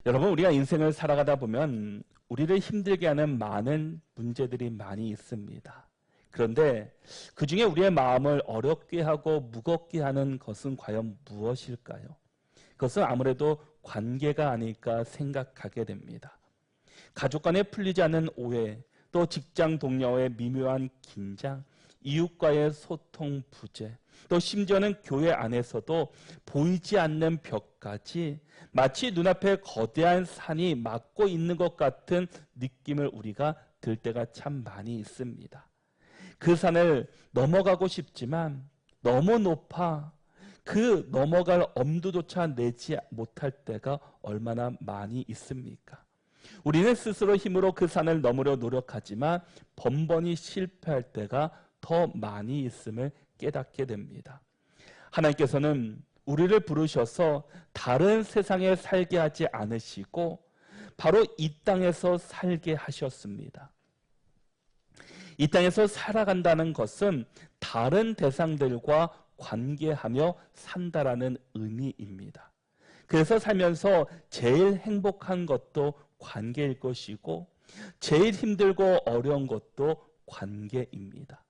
여러분, 우리가 인생을 살아가다 보면 우리를 힘들게 하는 많은 문제들이 많이 있습니다. 그런데 그 중에 우리의 마음을 어렵게 하고 무겁게 하는 것은 과연 무엇일까요? 그것은 아무래도 관계가 아닐까 생각하게 됩니다. 가족 간에 풀리지 않는 오해, 또 직장 동료와의 미묘한 긴장, 이웃과의 소통 부재, 또 심지어는 교회 안에서도 보이지 않는 벽까지 마치 눈앞에 거대한 산이 막고 있는 것 같은 느낌을 우리가 들 때가 참 많이 있습니다. 그 산을 넘어가고 싶지만 너무 높아 그 넘어갈 엄두조차 내지 못할 때가 얼마나 많이 있습니까? 우리는 스스로 힘으로 그 산을 넘으려 노력하지만 번번이 실패할 때가 더 많이 있음을 깨닫게 됩니다. 하나님께서는 우리를 부르셔서 다른 세상에 살게 하지 않으시고 바로 이 땅에서 살게 하셨습니다. 이 땅에서 살아간다는 것은 다른 대상들과 관계하며 산다라는 의미입니다. 그래서 살면서 제일 행복한 것도 관계일 것이고 제일 힘들고 어려운 것도 관계입니다.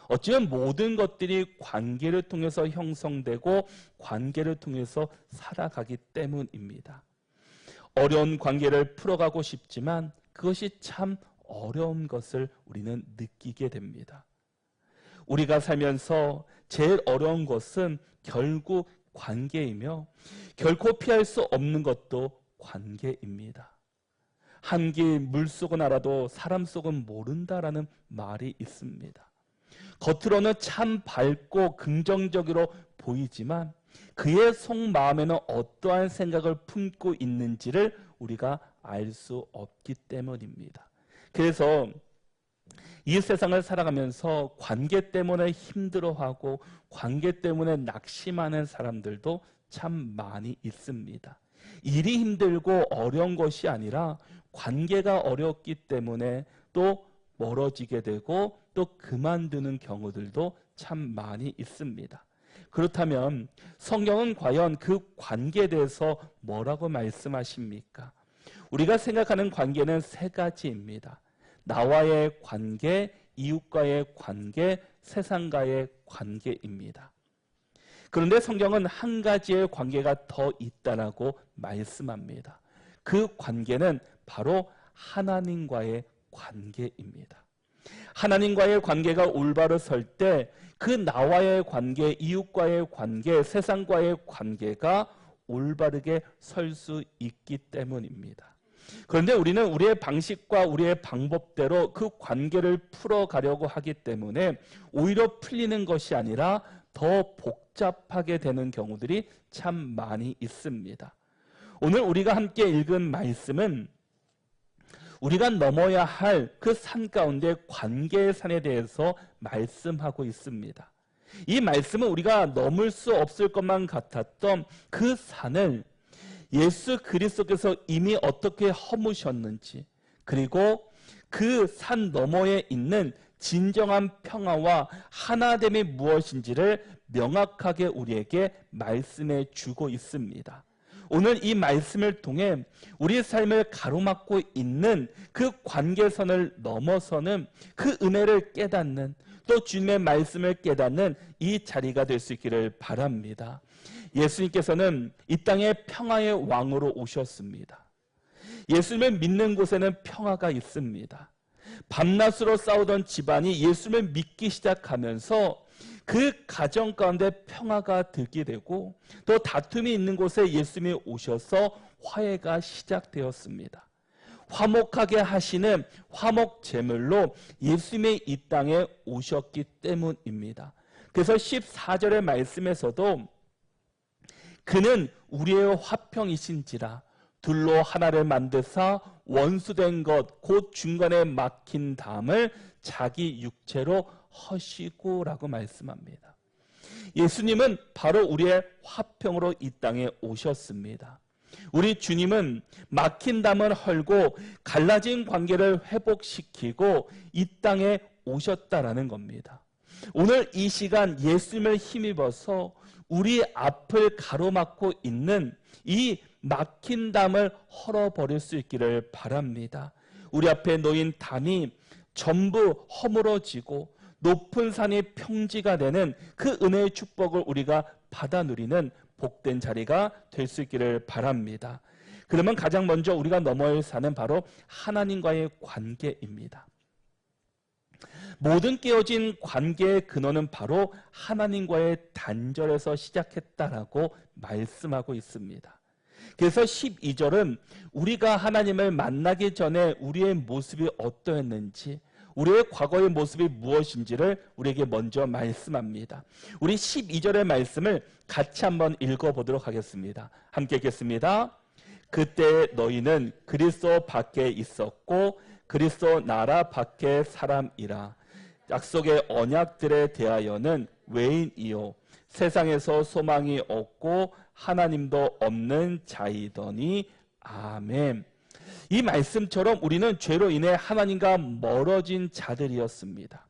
어쩌면 모든 것들이 관계를 통해서 형성되고 관계를 통해서 살아가기 때문입니다. 어려운 관계를 풀어가고 싶지만 그것이 참 어려운 것을 우리는 느끼게 됩니다. 우리가 살면서 제일 어려운 것은 결국 관계이며 결코 피할 수 없는 것도 관계입니다. 한기 물속은 알아도 사람 속은 모른다라는 말이 있습니다. 겉으로는 참 밝고 긍정적으로 보이지만 그의 속마음에는 어떠한 생각을 품고 있는지를 우리가 알 수 없기 때문입니다. 그래서 이 세상을 살아가면서 관계 때문에 힘들어하고 관계 때문에 낙심하는 사람들도 참 많이 있습니다. 일이 힘들고 어려운 것이 아니라 관계가 어렵기 때문에 또 멀어지게 되고 또 그만두는 경우들도 참 많이 있습니다. 그렇다면 성경은 과연 그 관계에 대해서 뭐라고 말씀하십니까? 우리가 생각하는 관계는 세 가지입니다. 나와의 관계, 이웃과의 관계, 세상과의 관계입니다. 그런데 성경은 한 가지의 관계가 더 있다라고 말씀합니다. 그 관계는 바로 하나님과의 관계입니다. 하나님과의 관계가 올바로 설 때 그 나와의 관계, 이웃과의 관계, 세상과의 관계가 올바르게 설 수 있기 때문입니다. 그런데 우리는 우리의 방식과 우리의 방법대로 그 관계를 풀어가려고 하기 때문에 오히려 풀리는 것이 아니라 더 복잡하게 되는 경우들이 참 많이 있습니다. 오늘 우리가 함께 읽은 말씀은 우리가 넘어야 할 그 산 가운데 관계의 산에 대해서 말씀하고 있습니다. 이 말씀은 우리가 넘을 수 없을 것만 같았던 그 산을 예수 그리스도께서 이미 어떻게 허무셨는지, 그리고 그 산 너머에 있는 진정한 평화와 하나됨이 무엇인지를 명확하게 우리에게 말씀해 주고 있습니다. 오늘 이 말씀을 통해 우리 삶을 가로막고 있는 그 관계선을 넘어서는 그 은혜를 깨닫는, 또 주님의 말씀을 깨닫는 이 자리가 될 수 있기를 바랍니다. 예수님께서는 이 땅에 평화의 왕으로 오셨습니다. 예수님을 믿는 곳에는 평화가 있습니다. 밤낮으로 싸우던 집안이 예수님을 믿기 시작하면서 그 가정 가운데 평화가 들게 되고 또 다툼이 있는 곳에 예수님이 오셔서 화해가 시작되었습니다. 화목하게 하시는 화목 제물로 예수님이 이 땅에 오셨기 때문입니다. 그래서 14절의 말씀에서도 그는 우리의 화평이신지라 둘로 하나를 만드사 원수된 것 곧 중간에 막힌 담을 자기 육체로 허시고 라고 말씀합니다. 예수님은 바로 우리의 화평으로 이 땅에 오셨습니다. 우리 주님은 막힌 담을 헐고 갈라진 관계를 회복시키고 이 땅에 오셨다라는 겁니다. 오늘 이 시간 예수님을 힘입어서 우리 앞을 가로막고 있는 이 막힌 담을 헐어버릴 수 있기를 바랍니다. 우리 앞에 놓인 담이 전부 허물어지고 높은 산이 평지가 되는 그 은혜의 축복을 우리가 받아 누리는 복된 자리가 될 수 있기를 바랍니다. 그러면 가장 먼저 우리가 넘어야 할 산은 바로 하나님과의 관계입니다. 모든 깨어진 관계의 근원은 바로 하나님과의 단절에서 시작했다라고 말씀하고 있습니다. 그래서 12절은 우리가 하나님을 만나기 전에 우리의 모습이 어떠했는지, 우리의 과거의 모습이 무엇인지를 우리에게 먼저 말씀합니다. 우리 12절의 말씀을 같이 한번 읽어보도록 하겠습니다. 함께 읽겠습니다. 그때 너희는 그리스도 밖에 있었고 그리스도 나라 밖의 사람이라. 약속의 언약들에 대하여는 외인이요 세상에서 소망이 없고 하나님도 없는 자이더니. 아멘. 이 말씀처럼 우리는 죄로 인해 하나님과 멀어진 자들이었습니다.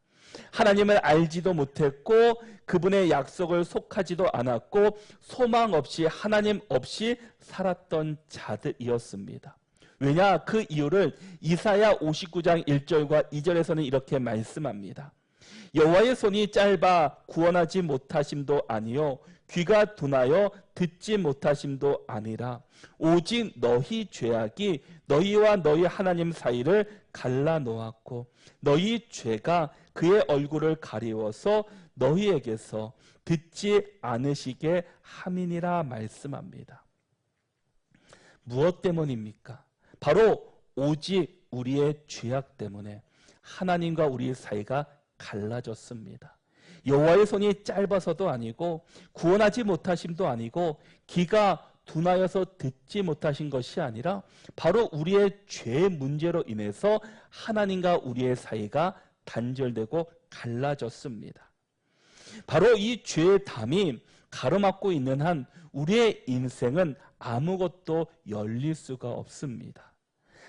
하나님을 알지도 못했고 그분의 약속을 속하지도 않았고 소망 없이, 하나님 없이 살았던 자들이었습니다. 왜냐? 그 이유를 이사야 59장 1절과 2절에서는 이렇게 말씀합니다. 여호와의 손이 짧아 구원하지 못하심도 아니요 귀가 둔하여 듣지 못하심도 아니라 오직 너희 죄악이 너희와 너희 하나님 사이를 갈라놓았고 너희 죄가 그의 얼굴을 가리워서 너희에게서 듣지 않으시게 함이니라 말씀합니다. 무엇 때문입니까? 바로 오직 우리의 죄악 때문에 하나님과 우리 사이가 갈라졌습니다. 여호와의 손이 짧아서도 아니고 구원하지 못하심도 아니고 귀가 둔하여서 듣지 못하신 것이 아니라 바로 우리의 죄 문제로 인해서 하나님과 우리의 사이가 단절되고 갈라졌습니다. 바로 이 죄의 담이 가로막고 있는 한 우리의 인생은 아무것도 열릴 수가 없습니다.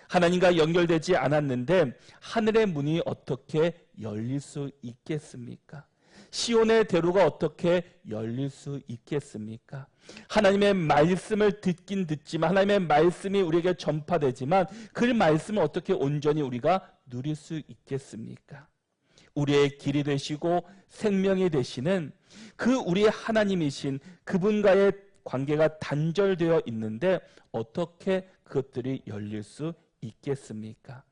하나님과 연결되지 않았는데 하늘의 문이 어떻게 열릴 수 있겠습니까? 시온의 대로가 어떻게 열릴 수 있겠습니까? 하나님의 말씀을 듣긴 듣지만, 하나님의 말씀이 우리에게 전파되지만 그 말씀을 어떻게 온전히 우리가 누릴 수 있겠습니까? 우리의 길이 되시고 생명이 되시는 그 우리의 하나님이신 그분과의 관계가 단절되어 있는데 어떻게 그것들이 열릴 수 있겠습니까?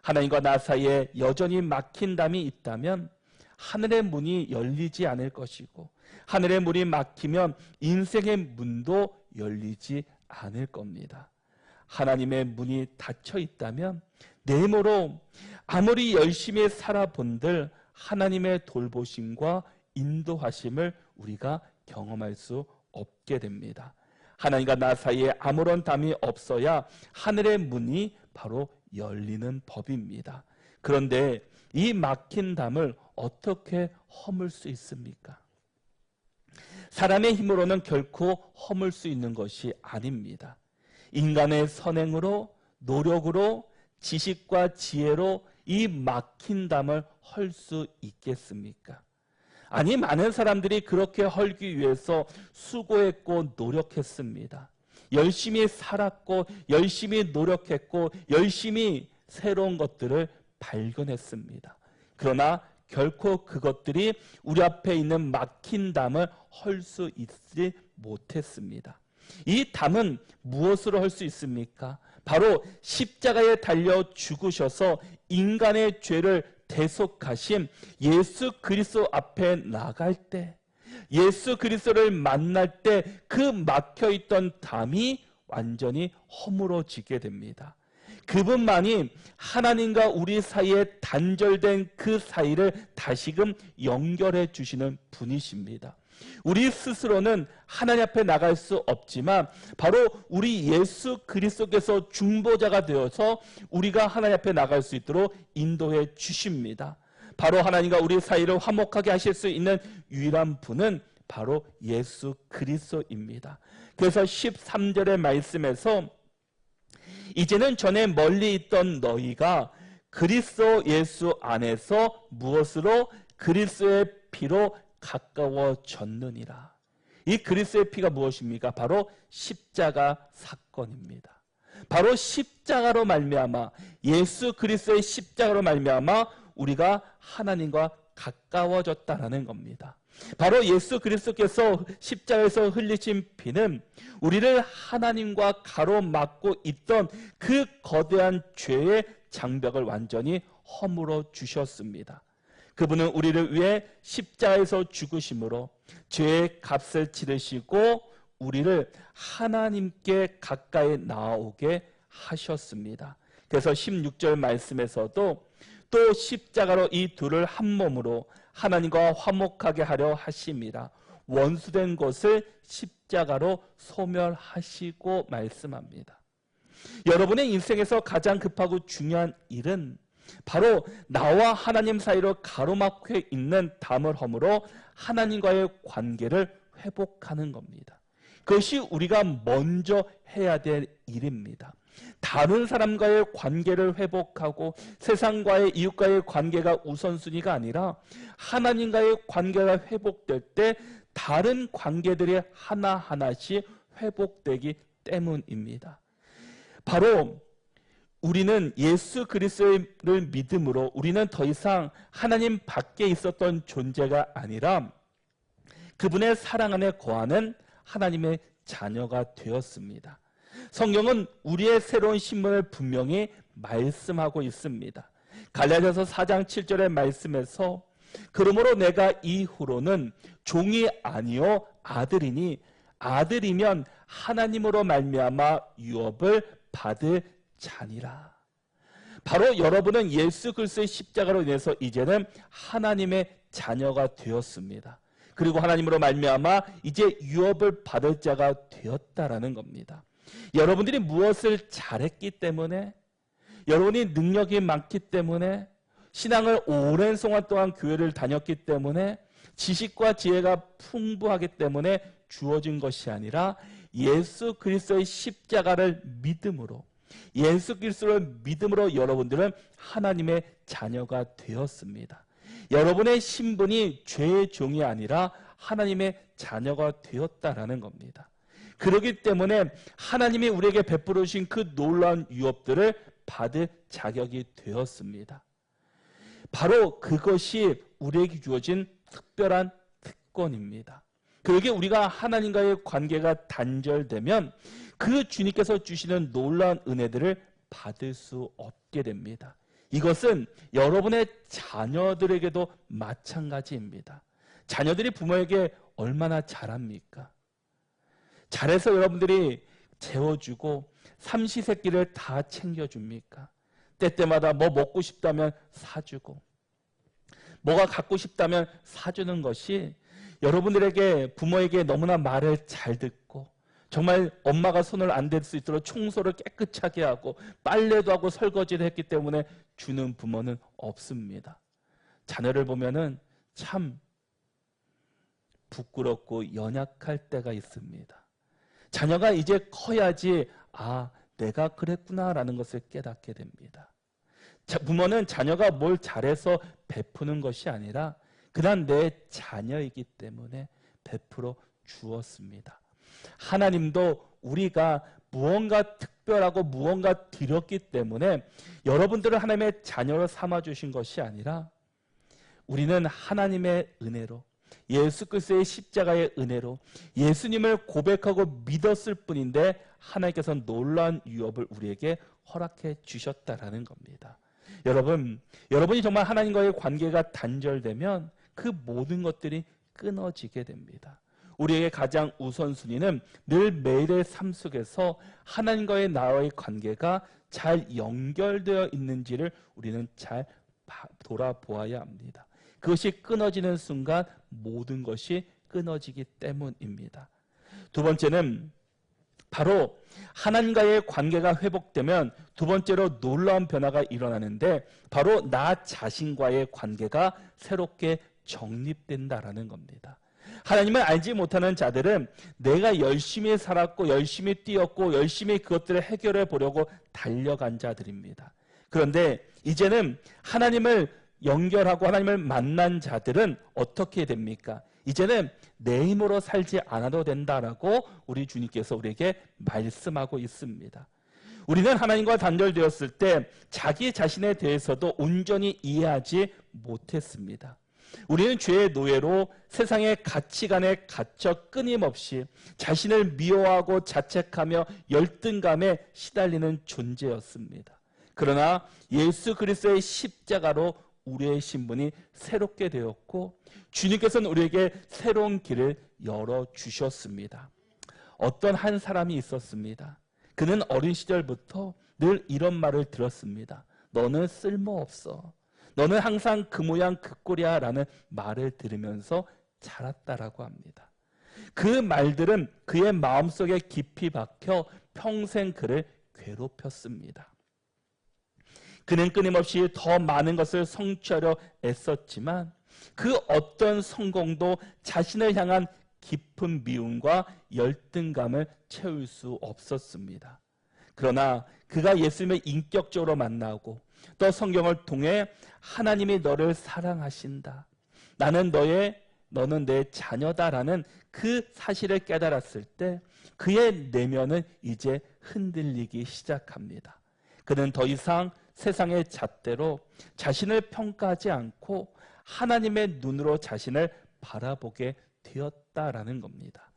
하나님과 나 사이에 여전히 막힌 담이 있다면 하늘의 문이 열리지 않을 것이고 하늘의 문이 막히면 인생의 문도 열리지 않을 겁니다. 하나님의 문이 닫혀 있다면 내모로 아무리 열심히 살아본들 하나님의 돌보심과 인도하심을 우리가 경험할 수 없게 됩니다. 하나님과 나 사이에 아무런 담이 없어야 하늘의 문이 바로 열리는 법입니다. 그런데 이 막힌 담을 어떻게 허물 수 있습니까? 사람의 힘으로는 결코 허물 수 있는 것이 아닙니다. 인간의 선행으로, 노력으로, 지식과 지혜로 이 막힌 담을 헐 수 있겠습니까? 아니, 많은 사람들이 그렇게 헐기 위해서 수고했고 노력했습니다. 열심히 살았고 열심히 노력했고 열심히 새로운 것들을 발견했습니다. 그러나 결코 그것들이 우리 앞에 있는 막힌 담을 헐 수 있지 못했습니다. 이 담은 무엇으로 할 수 있습니까? 바로 십자가에 달려 죽으셔서 인간의 죄를 대속하신 예수 그리스도 앞에 나갈 때, 예수 그리스도를 만날 때 그 막혀있던 담이 완전히 허물어지게 됩니다. 그분만이 하나님과 우리 사이에 단절된 그 사이를 다시금 연결해 주시는 분이십니다. 우리 스스로는 하나님 앞에 나갈 수 없지만 바로 우리 예수 그리스도께서 중보자가 되어서 우리가 하나님 앞에 나갈 수 있도록 인도해 주십니다. 바로 하나님과 우리 사이를 화목하게 하실 수 있는 유일한 분은 바로 예수 그리스도입니다. 그래서 13절의 말씀에서 이제는 전에 멀리 있던 너희가 그리스도 예수 안에서 무엇으로? 그리스도의 피로 가까워졌느니라. 이 그리스도의 피가 무엇입니까? 바로 십자가 사건입니다. 바로 십자가로 말미암아, 예수 그리스도의 십자가로 말미암아 우리가 하나님과 가까워졌다라는 겁니다. 바로 예수 그리스도께서 십자가에서 흘리신 피는 우리를 하나님과 가로막고 있던 그 거대한 죄의 장벽을 완전히 허물어 주셨습니다. 그분은 우리를 위해 십자가에서 죽으심으로 죄의 값을 치르시고 우리를 하나님께 가까이 나아오게 하셨습니다. 그래서 16절 말씀에서도 또 십자가로 이 둘을 한 몸으로 하나님과 화목하게 하려 하심이라. 원수된 것을 십자가로 소멸하시고 말씀합니다. 여러분의 인생에서 가장 급하고 중요한 일은 바로 나와 하나님 사이로 가로막혀 있는 담을 허물어 하나님과의 관계를 회복하는 겁니다. 그것이 우리가 먼저 해야 될 일입니다. 다른 사람과의 관계를 회복하고 세상과의 이웃과의 관계가 우선순위가 아니라 하나님과의 관계가 회복될 때 다른 관계들이 하나하나씩 회복되기 때문입니다. 바로 우리는 예수 그리스도를 믿음으로 우리는 더 이상 하나님 밖에 있었던 존재가 아니라 그분의 사랑 안에 거하는 하나님의 자녀가 되었습니다. 성경은 우리의 새로운 신분을 분명히 말씀하고 있습니다. 갈라디아서 4장 7절의 말씀에서 그러므로 내가 이후로는 종이 아니요 아들이니 아들이면 하나님으로 말미암아 유업을 받을 자니라. 바로 여러분은 예수 그리스도의 십자가로 인해서 이제는 하나님의 자녀가 되었습니다. 그리고 하나님으로 말미암아 이제 유업을 받을 자가 되었다라는 겁니다. 여러분들이 무엇을 잘했기 때문에, 여러분이 능력이 많기 때문에, 신앙을 오랜 동안 교회를 다녔기 때문에, 지식과 지혜가 풍부하기 때문에 주어진 것이 아니라 예수 그리스도의 십자가를 믿음으로, 예수 그리스도를 믿음으로 여러분들은 하나님의 자녀가 되었습니다. 여러분의 신분이 죄의 종이 아니라 하나님의 자녀가 되었다라는 겁니다. 그렇기 때문에 하나님이 우리에게 베풀어 주신 그 놀라운 유업들을 받을 자격이 되었습니다. 바로 그것이 우리에게 주어진 특별한 특권입니다. 그러기에 우리가 하나님과의 관계가 단절되면 그 주님께서 주시는 놀라운 은혜들을 받을 수 없게 됩니다. 이것은 여러분의 자녀들에게도 마찬가지입니다. 자녀들이 부모에게 얼마나 잘합니까? 잘해서 여러분들이 재워주고 삼시세끼를 다 챙겨줍니까? 때때마다 뭐 먹고 싶다면 사주고 뭐가 갖고 싶다면 사주는 것이 여러분들에게 부모에게 너무나 말을 잘 듣고 정말 엄마가 손을 안 댈 수 있도록 청소를 깨끗하게 하고 빨래도 하고 설거지를 했기 때문에 주는 부모는 없습니다. 자녀를 보면은 참 부끄럽고 연약할 때가 있습니다. 자녀가 이제 커야지 아 내가 그랬구나라는 것을 깨닫게 됩니다. 부모는 자녀가 뭘 잘해서 베푸는 것이 아니라 그냥 내 자녀이기 때문에 베풀어 주었습니다. 하나님도 우리가 무언가 특별하고 무언가 드렸기 때문에 여러분들을 하나님의 자녀로 삼아주신 것이 아니라 우리는 하나님의 은혜로 예수 그리스도의 십자가의 은혜로 예수님을 고백하고 믿었을 뿐인데 하나님께서는 놀라운 유업을 우리에게 허락해 주셨다라는 겁니다. 여러분이 정말 하나님과의 관계가 단절되면 그 모든 것들이 끊어지게 됩니다. 우리에게 가장 우선순위는 늘 매일의 삶 속에서 하나님과의 나와의 관계가 잘 연결되어 있는지를 우리는 잘 돌아보아야 합니다. 그것이 끊어지는 순간 모든 것이 끊어지기 때문입니다. 두 번째는 바로 하나님과의 관계가 회복되면 두 번째로 놀라운 변화가 일어나는데 바로 나 자신과의 관계가 새롭게 정립된다라는 겁니다. 하나님을 알지 못하는 자들은 내가 열심히 살았고 열심히 뛰었고 열심히 그것들을 해결해 보려고 달려간 자들입니다. 그런데 이제는 하나님을 연결하고 하나님을 만난 자들은 어떻게 됩니까? 이제는 내 힘으로 살지 않아도 된다라고 우리 주님께서 우리에게 말씀하고 있습니다. 우리는 하나님과 단절되었을 때 자기 자신에 대해서도 온전히 이해하지 못했습니다. 우리는 죄의 노예로 세상의 가치관에 갇혀 끊임없이 자신을 미워하고 자책하며 열등감에 시달리는 존재였습니다. 그러나 예수 그리스도의 십자가로 우리의 신분이 새롭게 되었고 주님께서는 우리에게 새로운 길을 열어주셨습니다. 어떤 한 사람이 있었습니다. 그는 어린 시절부터 늘 이런 말을 들었습니다. 너는 쓸모없어. 너는 항상 그 모양 그 꼴이야 라는 말을 들으면서 자랐다라고 합니다. 그 말들은 그의 마음속에 깊이 박혀 평생 그를 괴롭혔습니다. 그는 끊임없이 더 많은 것을 성취하려 애썼지만 그 어떤 성공도 자신을 향한 깊은 미움과 열등감을 채울 수 없었습니다. 그러나 그가 예수님을 인격적으로 만나고 또 성경을 통해 하나님이 너를 사랑하신다. 너는 내 자녀다라는 그 사실을 깨달았을 때 그의 내면은 이제 흔들리기 시작합니다. 그는 더 이상 세상의 잣대로 자신을 평가하지 않고 하나님의 눈으로 자신을 바라보게 되었다라는 겁니다.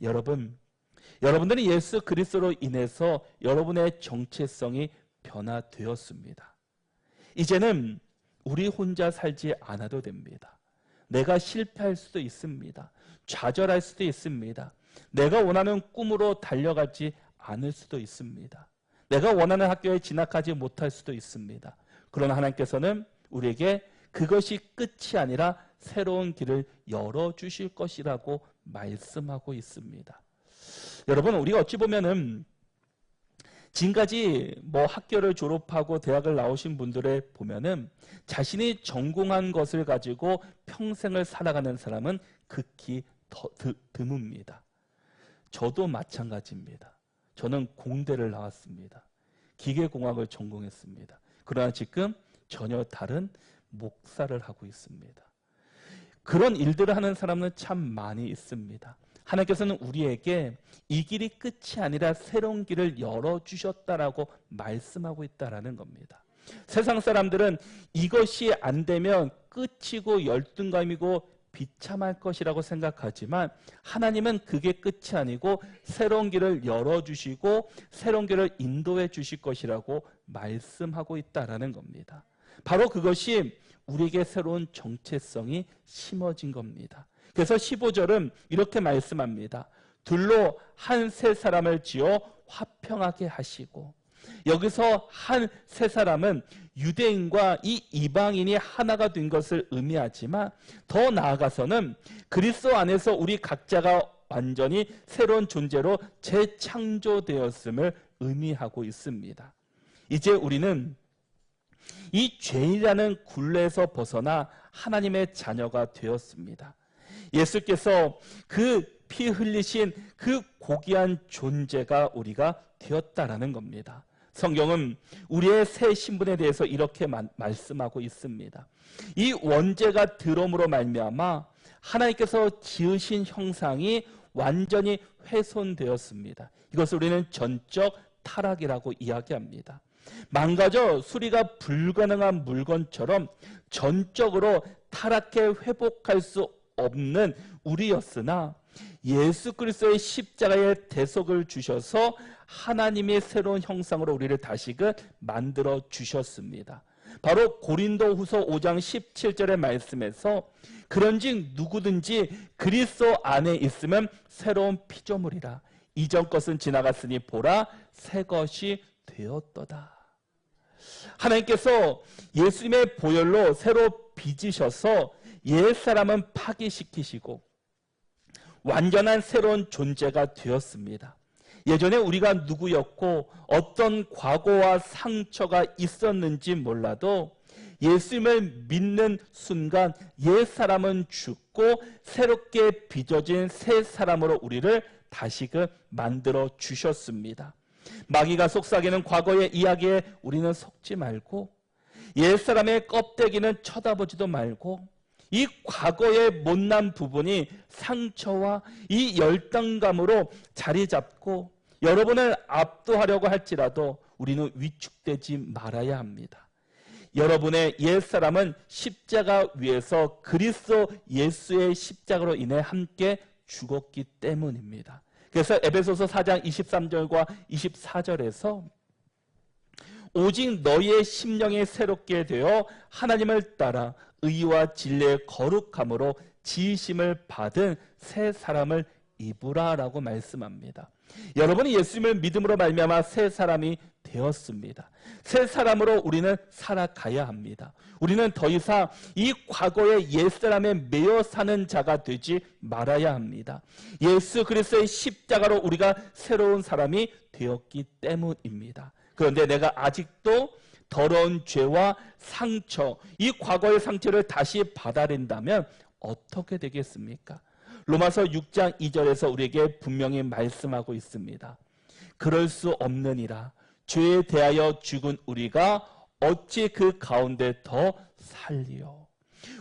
여러분들은 예수 그리스도로 인해서 여러분의 정체성이 변화되었습니다. 이제는 우리 혼자 살지 않아도 됩니다. 내가 실패할 수도 있습니다. 좌절할 수도 있습니다. 내가 원하는 꿈으로 달려가지 않을 수도 있습니다. 내가 원하는 학교에 진학하지 못할 수도 있습니다. 그러나 하나님께서는 우리에게 그것이 끝이 아니라 새로운 길을 열어주실 것이라고 말씀하고 있습니다. 여러분, 우리가 어찌 보면은 지금까지 학교를 졸업하고 대학을 나오신 분들을 보면은 자신이 전공한 것을 가지고 평생을 살아가는 사람은 극히 드뭅니다. 저도 마찬가지입니다. 저는 공대를 나왔습니다. 기계공학을 전공했습니다. 그러나 지금 전혀 다른 목사를 하고 있습니다. 그런 일들을 하는 사람은 참 많이 있습니다. 하나님께서는 우리에게 이 길이 끝이 아니라 새로운 길을 열어주셨다라고 말씀하고 있다라는 겁니다. 세상 사람들은 이것이 안 되면 끝이고 열등감이고 비참할 것이라고 생각하지만 하나님은 그게 끝이 아니고 새로운 길을 열어주시고 새로운 길을 인도해 주실 것이라고 말씀하고 있다라는 겁니다. 바로 그것이 우리에게 새로운 정체성이 심어진 겁니다. 그래서 15절은 이렇게 말씀합니다. 둘로 한 세 사람을 지어 화평하게 하시고, 여기서 한 세 사람은 유대인과 이 이방인이 하나가 된 것을 의미하지만 더 나아가서는 그리스도 안에서 우리 각자가 완전히 새로운 존재로 재창조되었음을 의미하고 있습니다. 이제 우리는 이 죄라는 굴레에서 벗어나 하나님의 자녀가 되었습니다. 예수께서 그 피 흘리신 그 고귀한 존재가 우리가 되었다라는 겁니다. 성경은 우리의 새 신분에 대해서 이렇게 말씀하고 있습니다. 이 원죄가 들어옴으로 말미암아 하나님께서 지으신 형상이 완전히 훼손되었습니다. 이것을 우리는 전적 타락이라고 이야기합니다. 망가져 수리가 불가능한 물건처럼 전적으로 타락해 회복할 수 없는 우리였으나 예수 그리스도의 십자가의 대속을 주셔서 하나님의 새로운 형상으로 우리를 다시금 만들어 주셨습니다. 바로 고린도후서 5장 17절의 말씀에서 그런즉 누구든지 그리스도 안에 있으면 새로운 피조물이라. 이전 것은 지나갔으니 보라 새 것이 되었도다. 하나님께서 예수님의 보혈로 새로 빚으셔서 옛사람은 파기시키시고 완전한 새로운 존재가 되었습니다. 예전에 우리가 누구였고 어떤 과거와 상처가 있었는지 몰라도 예수님을 믿는 순간 옛사람은 죽고 새롭게 빚어진 새 사람으로 우리를 다시금 만들어 주셨습니다. 마귀가 속삭이는 과거의 이야기에 우리는 속지 말고 옛사람의 껍데기는 쳐다보지도 말고 이 과거의 못난 부분이 상처와 이 열등감으로 자리 잡고 여러분을 압도하려고 할지라도 우리는 위축되지 말아야 합니다. 여러분의 옛사람은 십자가 위에서 그리스도 예수의 십자가로 인해 함께 죽었기 때문입니다. 그래서 에베소서 4장 23절과 24절에서 오직 너희의 심령이 새롭게 되어 하나님을 따라 의와 진리의 거룩함으로 지으심을 받은 새 사람을 입으라 라고 말씀합니다. 여러분이 예수님을 믿음으로 말미암아 새 사람이 되었습니다. 새 사람으로 우리는 살아가야 합니다. 우리는 더 이상 이 과거의 옛사람에 매여 사는 자가 되지 말아야 합니다. 예수 그리스도의 십자가로 우리가 새로운 사람이 되었기 때문입니다. 그런데 내가 아직도 더러운 죄와 상처, 이 과거의 상처를 다시 받아낸다면 어떻게 되겠습니까? 로마서 6장 2절에서 우리에게 분명히 말씀하고 있습니다. 그럴 수 없느니라. 죄에 대하여 죽은 우리가 어찌 그 가운데 더 살리요.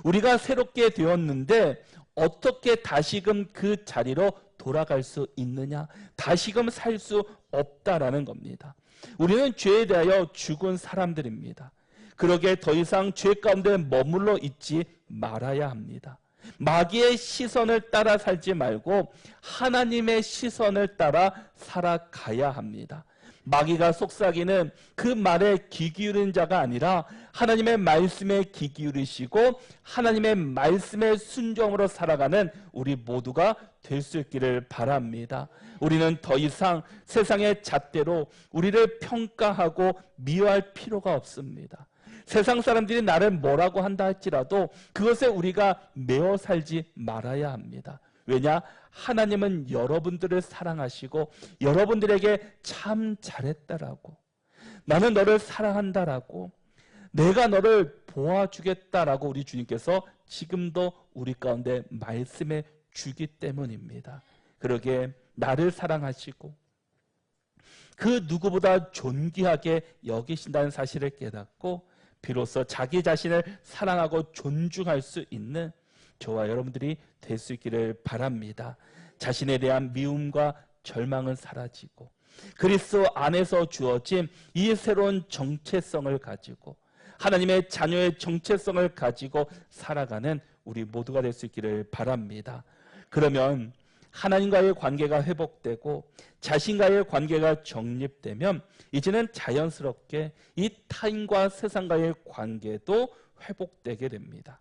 우리가 새롭게 되었는데 어떻게 다시금 그 자리로 돌아갈 수 있느냐? 다시금 살 수 없다라는 겁니다. 우리는 죄에 대하여 죽은 사람들입니다. 그러기에 더 이상 죄 가운데 머물러 있지 말아야 합니다. 마귀의 시선을 따라 살지 말고 하나님의 시선을 따라 살아가야 합니다. 마귀가 속삭이는 그 말에 귀 기울인 자가 아니라 하나님의 말씀에 귀 기울이시고 하나님의 말씀의 순종으로 살아가는 우리 모두가 될 수 있기를 바랍니다. 우리는 더 이상 세상의 잣대로 우리를 평가하고 미워할 필요가 없습니다. 세상 사람들이 나를 뭐라고 한다 할지라도 그것에 우리가 매어 살지 말아야 합니다. 왜냐? 하나님은 여러분들을 사랑하시고 여러분들에게 참 잘했다라고, 나는 너를 사랑한다라고, 내가 너를 보아주겠다라고 우리 주님께서 지금도 우리 가운데 말씀해 주기 때문입니다. 그러기에 나를 사랑하시고 그 누구보다 존귀하게 여기신다는 사실을 깨닫고 비로소 자기 자신을 사랑하고 존중할 수 있는 저와 여러분들이 될 수 있기를 바랍니다. 자신에 대한 미움과 절망은 사라지고 그리스도 안에서 주어진 이 새로운 정체성을 가지고 하나님의 자녀의 정체성을 가지고 살아가는 우리 모두가 될 수 있기를 바랍니다. 그러면 하나님과의 관계가 회복되고 자신과의 관계가 정립되면 이제는 자연스럽게 이 타인과 세상과의 관계도 회복되게 됩니다.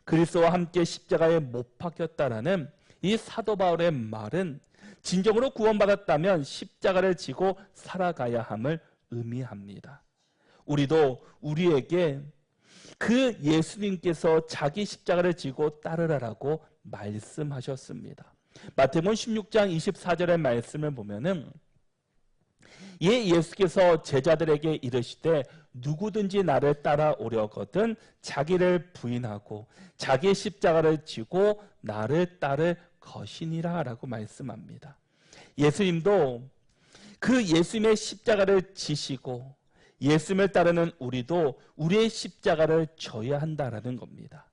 그리스도와 함께 십자가에 못 박혔다라는 이 사도 바울의 말은 진정으로 구원받았다면 십자가를 지고 살아가야 함을 의미합니다. 우리도 우리에게 그 예수님께서 자기 십자가를 지고 따르라라고 말씀하셨습니다. 마태복음 16장 24절의 말씀을 보면은 예수께서 제자들에게 이르시되 누구든지 나를 따라오려거든 자기를 부인하고 자기의 십자가를 지고 나를 따를 것이니라 라고 말씀합니다. 예수님도 그 예수님의 십자가를 지시고 예수님을 따르는 우리도 우리의 십자가를 져야 한다라는 겁니다.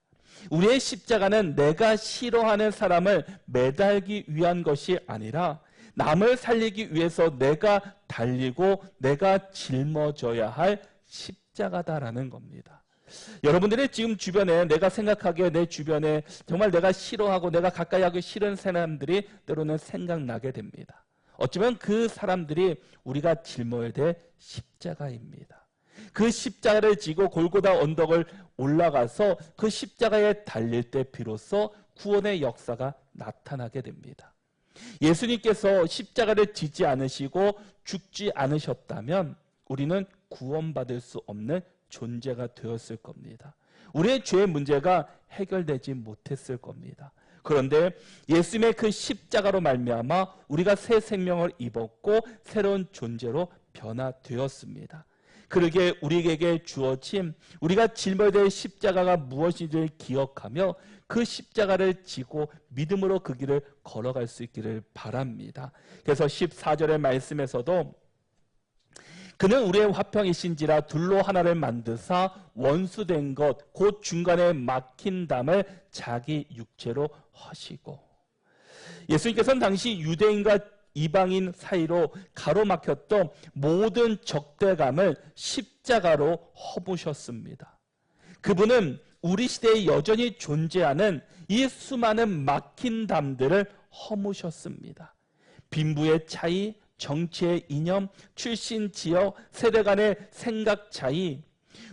우리의 십자가는 내가 싫어하는 사람을 매달기 위한 것이 아니라 남을 살리기 위해서 내가 달리고 내가 짊어져야 할 십자가다라는 겁니다. 여러분들의 지금 주변에 내가 생각하기에 내 주변에 정말 내가 싫어하고 내가 가까이 하기 싫은 사람들이 때로는 생각나게 됩니다. 어쩌면 그 사람들이 우리가 짊어야 될 십자가입니다. 그 십자가를 지고 골고다 언덕을 올라가서 그 십자가에 달릴 때 비로소 구원의 역사가 나타나게 됩니다. 예수님께서 십자가를 지지 않으시고 죽지 않으셨다면 우리는 구원받을 수 없는 존재가 되었을 겁니다. 우리의 죄의 문제가 해결되지 못했을 겁니다. 그런데 예수님의 그 십자가로 말미암아 우리가 새 생명을 입었고 새로운 존재로 변화되었습니다. 그러기에 우리에게 주어진 우리가 짊어야 될 십자가가 무엇인지를 기억하며 그 십자가를 지고 믿음으로 그 길을 걸어갈 수 있기를 바랍니다. 그래서 14절의 말씀에서도 그는 우리의 화평이신지라 둘로 하나를 만드사 원수된 것 곧 중간에 막힌 담을 자기 육체로 하시고. 예수님께서는 당시 유대인과 이방인 사이로 가로막혔던 모든 적대감을 십자가로 허무셨습니다. 그분은 우리 시대에 여전히 존재하는 이 수많은 막힌 담들을 허무셨습니다. 빈부의 차이, 정치의 이념, 출신 지역, 세대 간의 생각 차이,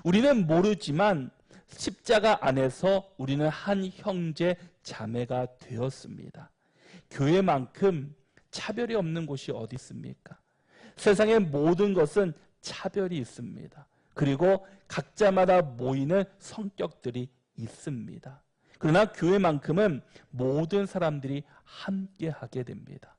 우리는 모르지만 십자가 안에서 우리는 한 형제 자매가 되었습니다. 교회만큼 차별이 없는 곳이 어디 있습니까? 세상의 모든 것은 차별이 있습니다. 그리고 각자마다 모이는 성격들이 있습니다. 그러나 교회만큼은 모든 사람들이 함께 하게 됩니다.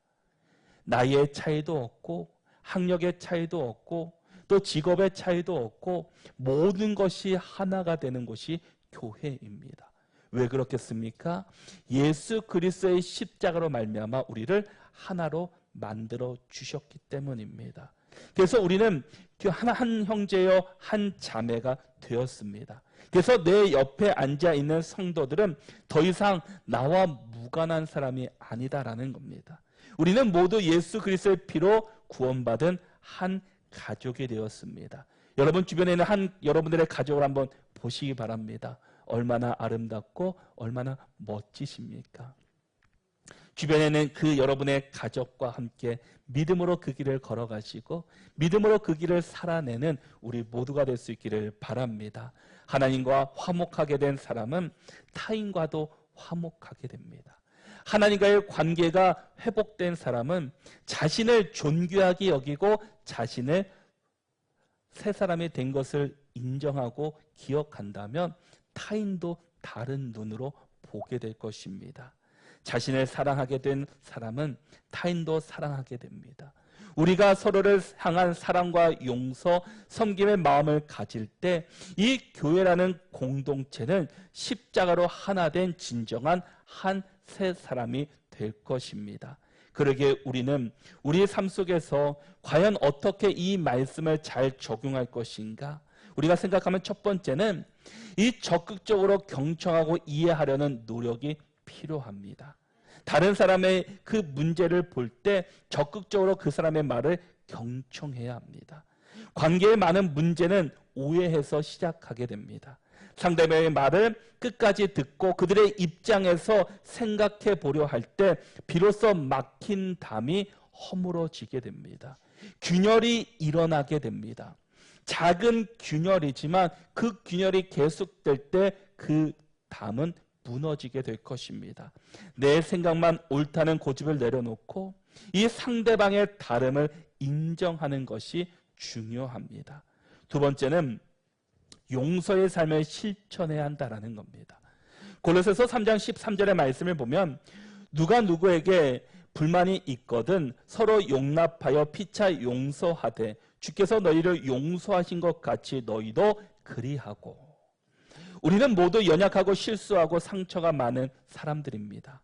나이의 차이도 없고 학력의 차이도 없고 또 직업의 차이도 없고 모든 것이 하나가 되는 곳이 교회입니다. 왜 그렇겠습니까? 예수 그리스도의 십자가로 말미암아 우리를 하나로 만들어 주셨기 때문입니다. 그래서 우리는 한 형제여 한 자매가 되었습니다. 그래서 내 옆에 앉아 있는 성도들은 더 이상 나와 무관한 사람이 아니다라는 겁니다. 우리는 모두 예수 그리스도의 피로 구원받은 한 가족이 되었습니다. 여러분 주변에 있는 여러분들의 가족을 한번 보시기 바랍니다. 얼마나 아름답고 얼마나 멋지십니까? 주변에는 그 여러분의 가족과 함께 믿음으로 그 길을 걸어가시고 믿음으로 그 길을 살아내는 우리 모두가 될 수 있기를 바랍니다. 하나님과 화목하게 된 사람은 타인과도 화목하게 됩니다. 하나님과의 관계가 회복된 사람은 자신을 존귀하게 여기고 자신을 새 사람이 된 것을 인정하고 기억한다면 타인도 다른 눈으로 보게 될 것입니다. 자신을 사랑하게 된 사람은 타인도 사랑하게 됩니다. 우리가 서로를 향한 사랑과 용서, 섬김의 마음을 가질 때 이 교회라는 공동체는 십자가로 하나 된 진정한 한 새 사람이 될 것입니다. 그러기에 우리는 우리 삶 속에서 과연 어떻게 이 말씀을 잘 적용할 것인가? 우리가 생각하면 첫 번째는 이 적극적으로 경청하고 이해하려는 노력이 필요합니다. 다른 사람의 그 문제를 볼 때 적극적으로 그 사람의 말을 경청해야 합니다. 관계의 많은 문제는 오해해서 시작하게 됩니다. 상대방의 말을 끝까지 듣고 그들의 입장에서 생각해 보려 할 때 비로소 막힌 담이 허물어지게 됩니다. 균열이 일어나게 됩니다. 작은 균열이지만 그 균열이 계속될 때 그 담은 무너지게 될 것입니다. 내 생각만 옳다는 고집을 내려놓고 이 상대방의 다름을 인정하는 것이 중요합니다. 두 번째는 용서의 삶을 실천해야 한다는 겁니다. 골로새서 3장 13절의 말씀을 보면 누가 누구에게 불만이 있거든 서로 용납하여 피차 용서하되 주께서 너희를 용서하신 것 같이 너희도 그리하고. 우리는 모두 연약하고 실수하고 상처가 많은 사람들입니다.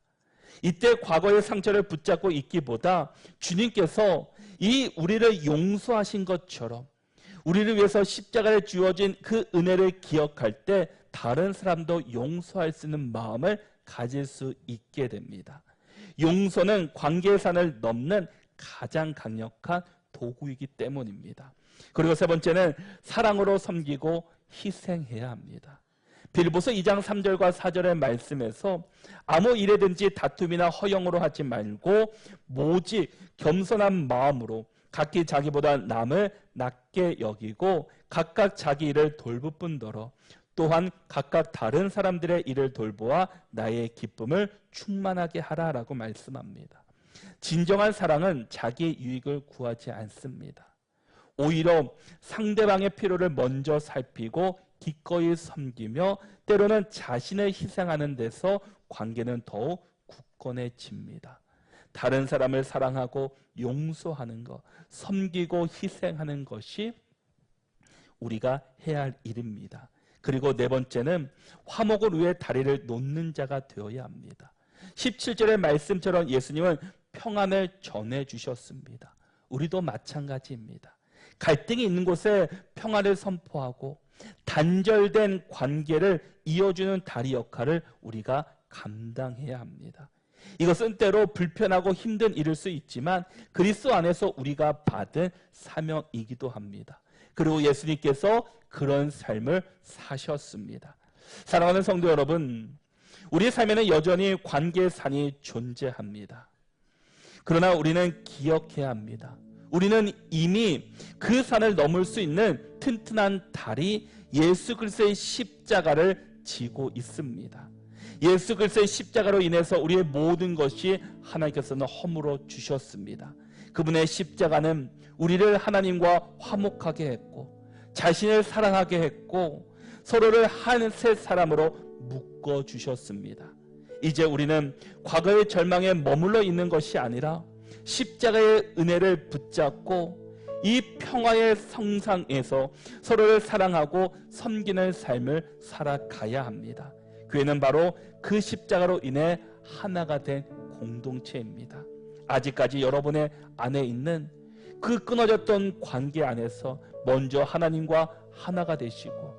이때 과거의 상처를 붙잡고 있기보다 주님께서 이 우리를 용서하신 것처럼 우리를 위해서 십자가에 주어진 그 은혜를 기억할 때 다른 사람도 용서할 수 있는 마음을 가질 수 있게 됩니다. 용서는 관계의 산을 넘는 가장 강력한 도구이기 때문입니다. 그리고 세 번째는 사랑으로 섬기고 희생해야 합니다. 빌보서 2장 3절과 4절의 말씀에서 아무 일에든지 다툼이나 허영으로 하지 말고 오직 겸손한 마음으로 각기 자기보다 남을 낮게 여기고 각각 자기 일을 돌볼 뿐더러 또한 각각 다른 사람들의 일을 돌보아 나의 기쁨을 충만하게 하라라고 말씀합니다. 진정한 사랑은 자기 유익을 구하지 않습니다. 오히려 상대방의 필요를 먼저 살피고 기꺼이 섬기며 때로는 자신을 희생하는 데서 관계는 더욱 굳건해집니다. 다른 사람을 사랑하고 용서하는 것, 섬기고 희생하는 것이 우리가 해야 할 일입니다. 그리고 네 번째는 화목을 위해 다리를 놓는 자가 되어야 합니다. 17절의 말씀처럼 예수님은 평안을 전해주셨습니다. 우리도 마찬가지입니다. 갈등이 있는 곳에 평화를 선포하고 단절된 관계를 이어주는 다리 역할을 우리가 감당해야 합니다. 이것은 때로 불편하고 힘든 일일 수 있지만 그리스도 안에서 우리가 받은 사명이기도 합니다. 그리고 예수님께서 그런 삶을 사셨습니다. 사랑하는 성도 여러분, 우리의 삶에는 여전히 관계의 산이 존재합니다. 그러나 우리는 기억해야 합니다. 우리는 이미 그 산을 넘을 수 있는 튼튼한 다리 예수 그리스도의 십자가를 지고 있습니다. 예수 그리스도의 십자가로 인해서 우리의 모든 것이 하나님께서는 허물어 주셨습니다. 그분의 십자가는 우리를 하나님과 화목하게 했고 자신을 사랑하게 했고 서로를 한 새 사람으로 묶어 주셨습니다. 이제 우리는 과거의 절망에 머물러 있는 것이 아니라 십자가의 은혜를 붙잡고 이 평화의 성상에서 서로를 사랑하고 섬기는 삶을 살아가야 합니다. 교회는 바로 그 십자가로 인해 하나가 된 공동체입니다. 아직까지 여러분의 안에 있는 그 끊어졌던 관계 안에서 먼저 하나님과 하나가 되시고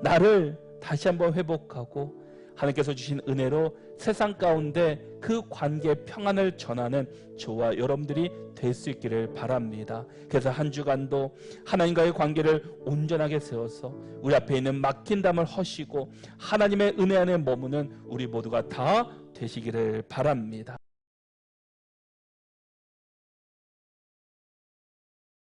나를 다시 한번 회복하고 하나님께서 주신 은혜로 세상 가운데 그 관계의 평안을 전하는 저와 여러분들이 될 수 있기를 바랍니다. 그래서 한 주간도 하나님과의 관계를 온전하게 세워서 우리 앞에 있는 막힌 담을 허시고 하나님의 은혜 안에 머무는 우리 모두가 다 되시기를 바랍니다.